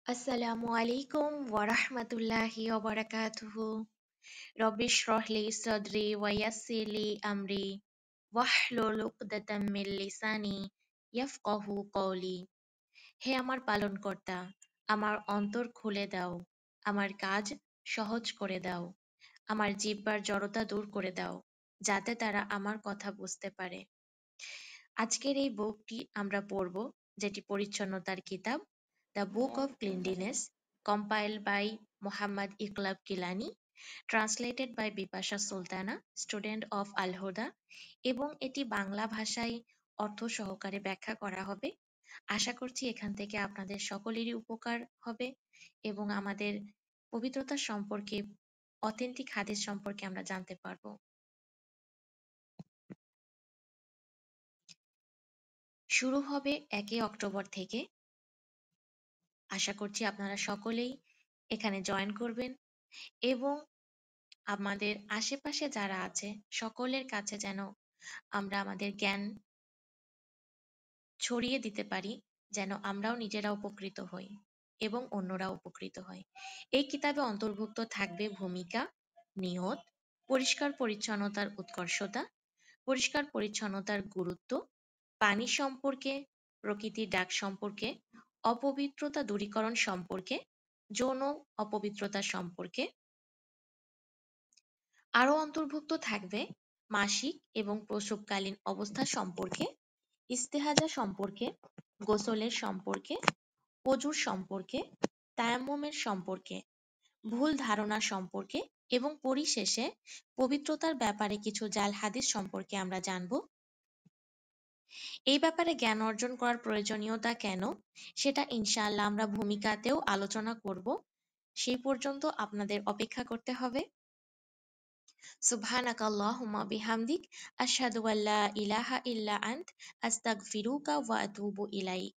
আসসালামু আলাইকুম ওয়া রাহমাতুল্লাহি ওয়া বারাকাতুহু। রব্বি ইশরাহ লি সাদরি ওয়া ইয়াসসির লি আমরি ওয়াহলুল উকদাতাম মিন লিসানি ইয়াফকাহু কওলি। হে আমার পালনকর্তা, আমার অন্তর খুলে দাও, আমার কাজ সহজ করে দাও, আমার জিহ্বার জড়তা দূর করে দাও, যাতে তারা আমার কথা বুঝতে পারে। আজকের এই বুকটি আমরা পড়ব, যেটি পরিচ্ছন্নতার কিতাব, the book of cleanliness, compiled by Mohammad Iqbal Kilani, translated by Bipasha Sultana, student of Al Huda, এবং এটি বাংলা ভাষায় অর্থ সহকারে ব্যাখ্যা করা হবে। আশা করছি এখান থেকে আপনাদের সকলেরই উপকার হবে এবং আমাদের পবিত্রতা সম্পর্কে, অথেন্টিক হাদিস সম্পর্কে আমরা জানতে পারবো। শুরু হবে 1 অক্টোবর থেকে। আশা করছি আপনারা সকলেই এখানে জয়েন করবেন এবং আমাদের আশেপাশে যারা আছে সকলের কাছে যেন আমরা আমাদের জ্ঞান ছড়িয়ে দিতে পারি, যেন আমরাও নিজেরা উপকৃত হই এবং অন্যরা উপকৃত হয়। এই কিতাবে অন্তর্ভুক্ত থাকবে ভূমিকা, নিয়ত, পরিষ্কার পরিচ্ছন্নতার উৎকর্ষতা, পরিষ্কার পরিচ্ছন্নতার গুরুত্ব, পানি সম্পর্কে, প্রকৃতির ডাক সম্পর্কে, অপবিত্রতা দূরীকরণ সম্পর্কে, যৌন অপবিত্রতা সম্পর্কে। আরও অন্তর্ভুক্ত থাকবে মাসিক এবং প্রসবকালীন অবস্থা সম্পর্কে, ইস্তেহাজা সম্পর্কে, গোসলের সম্পর্কে, অজুর সম্পর্কে, তায়াম্মুমের সম্পর্কে, ভুল ধারণা সম্পর্কে এবং পরিশেষে পবিত্রতার ব্যাপারে কিছু জাল হাদিস সম্পর্কে আমরা জানব। এই ব্যাপারে জ্ঞান অর্জন করার প্রয়োজনীয়তা কেন, সেটা ইনশাআল্লাহ আমরা ভূমিকাতেও আলোচনা করব। সেই পর্যন্ত আপনাদের অপেক্ষা করতে হবে। সুবহানাকাল্লাহুম্মা বিহামদিক আশহাদু আল্লা ইলাহা ইল্লা আনত আস্তাগফিরুকা ওয়া আতুবু ইলাইক।